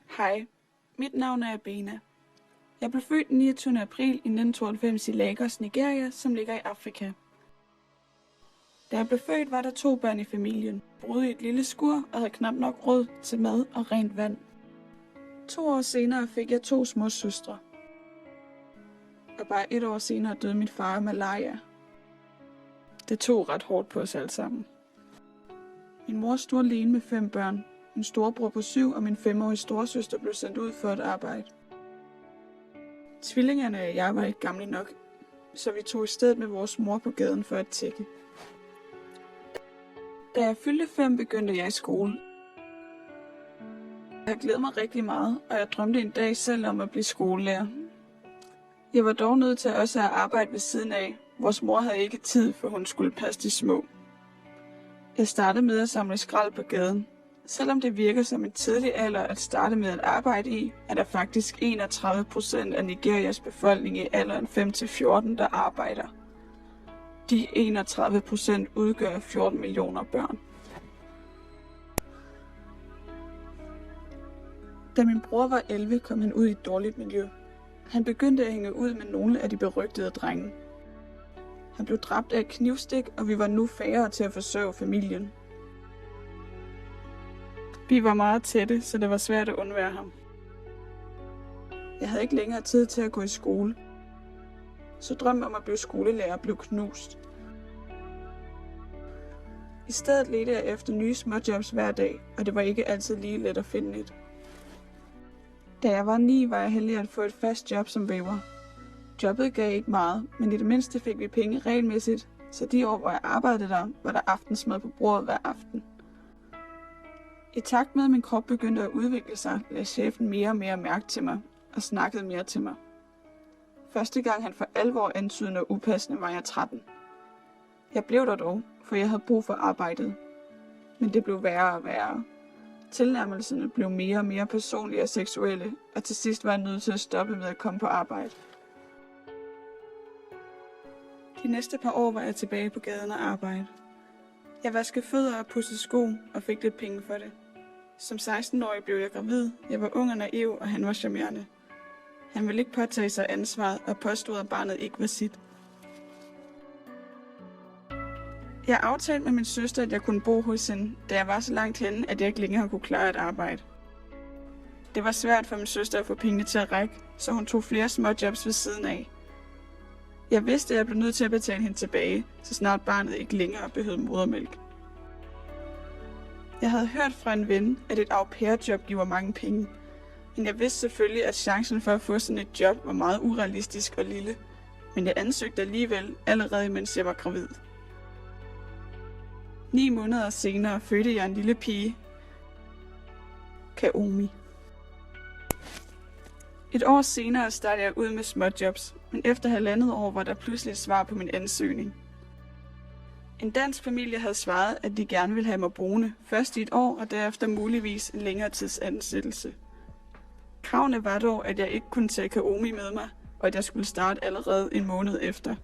Hej, mit navn er Abena. Jeg blev født den 29. april i 1992 i Lagos, Nigeria, som ligger i Afrika. Da jeg blev født, var der 2 børn i familien, boede i et lille skur og havde knap nok råd til mad og rent vand. 2 år senere fik jeg 2 små søstre. Og bare 1 år senere døde min far af malaria. Det tog ret hårdt på os alle sammen. Min mor stod alene med 5 børn. Min storebror på 7 og min 5-årige storesøster blev sendt ud for at arbejde. Tvillingerne og jeg var ikke gamle nok, så vi tog i stedet med vores mor på gaden for at tække. Da jeg fyldte 5, begyndte jeg i skole. Jeg glædede mig rigtig meget, og jeg drømte en dag selv om at blive skolelærer. Jeg var dog nødt til også at arbejde ved siden af. Vores mor havde ikke tid, for hun skulle passe de små. Jeg startede med at samle skrald på gaden. Selvom det virker som en tidlig alder at starte med at arbejde i, er der faktisk 31% af Nigerias befolkning i alderen 5-14, der arbejder. De 31% udgør 14 millioner børn. Da min bror var 11, kom han ud i et dårligt miljø. Han begyndte at hænge ud med nogle af de berygtede drenge. Han blev dræbt af et knivstik, og vi var nu færre til at forsørge familien. Vi var meget tætte, så det var svært at undvære ham. Jeg havde ikke længere tid til at gå i skole, så drømmen om at blive skolelærer blev knust. I stedet ledte jeg efter nye småjobs hver dag, og det var ikke altid lige let at finde et. Da jeg var 9, var jeg heldig at få et fast job som væver. Jobbet gav ikke meget, men i det mindste fik vi penge regelmæssigt, så de år, hvor jeg arbejdede der, var der aftensmad på bordet hver aften. I takt med, at min krop begyndte at udvikle sig, lagde chefen mere og mere mærke til mig og snakkede mere til mig. Første gang han for alvor antydede noget upassende, var jeg 13. Jeg blev der dog, for jeg havde brug for arbejdet. Men det blev værre og værre. Tilnærmelserne blev mere og mere personlige og seksuelle, og til sidst var jeg nødt til at stoppe med at komme på arbejde. De næste par år var jeg tilbage på gaden og arbejde. Jeg vaskede fødder og pudsede sko og fik lidt penge for det. Som 16-årig blev jeg gravid, jeg var ung og naiv, og han var charmerende. Han ville ikke påtage sig ansvaret og påstod, at barnet ikke var sit. Jeg aftalte med min søster, at jeg kunne bo hos hende, da jeg var så langt henne, at jeg ikke længere kunne klare at arbejde. Det var svært for min søster at få pengene til at række, så hun tog flere småjobs ved siden af. Jeg vidste, at jeg blev nødt til at betale hende tilbage, så snart barnet ikke længere behøvede modermælk. Jeg havde hørt fra en ven, at et au pair-job giver mange penge, men jeg vidste selvfølgelig, at chancen for at få sådan et job var meget urealistisk og lille, men jeg ansøgte alligevel, allerede mens jeg var gravid. 9 måneder senere fødte jeg en lille pige, Kaomi. Et år senere startede jeg ud med småjobs, men efter 1,5 år var der pludselig et svar på min ansøgning. En dansk familie havde svaret, at de gerne ville have mig boende, først i 1 år og derefter muligvis en længere tids ansættelse. Kravene var dog, at jeg ikke kunne tage Kaomi med mig, og at jeg skulle starte allerede en måned efter.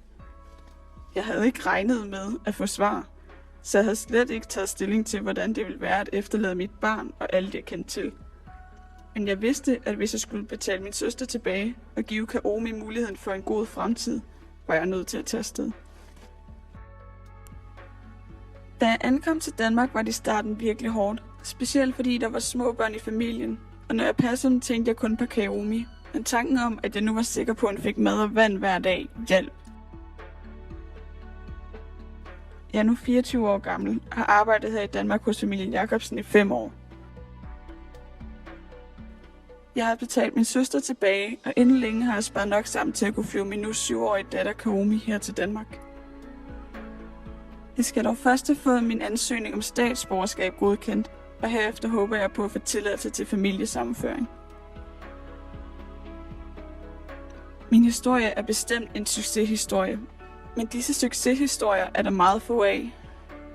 Jeg havde ikke regnet med at få svar, så jeg havde slet ikke taget stilling til, hvordan det ville være at efterlade mit barn og alt jeg kendte til. Men jeg vidste, at hvis jeg skulle betale min søster tilbage og give Kaomi muligheden for en god fremtid, var jeg nødt til at tage afsted. Da jeg ankom til Danmark, var det i starten virkelig hårdt, specielt fordi der var små børn i familien, og når jeg passede dem, tænkte jeg kun på Kaomi, men tanken om, at jeg nu var sikker på, at hun fik mad og vand hver dag, hjalp. Jeg er nu 24 år gammel og har arbejdet her i Danmark hos familien Jacobsen i 5 år. Jeg har betalt min søster tilbage, og inden længe har jeg sparet nok sammen til at kunne flyve min nu 7-årige datter Kaomi her til Danmark. Jeg skal dog først have fået min ansøgning om statsborgerskab godkendt, og herefter håber jeg på at få tilladelse til familiesammenføring. Min historie er bestemt en succeshistorie, men disse succeshistorier er der meget få af.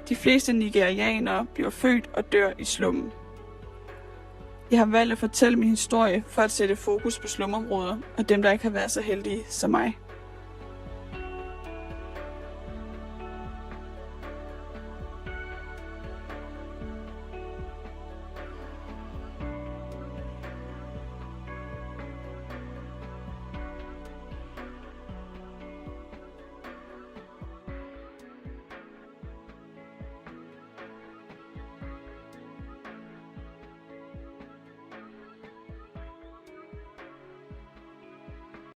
De fleste nigerianere bliver født og dør i slummen. Jeg har valgt at fortælle min historie for at sætte fokus på slumområder og dem, der ikke har været så heldige som mig.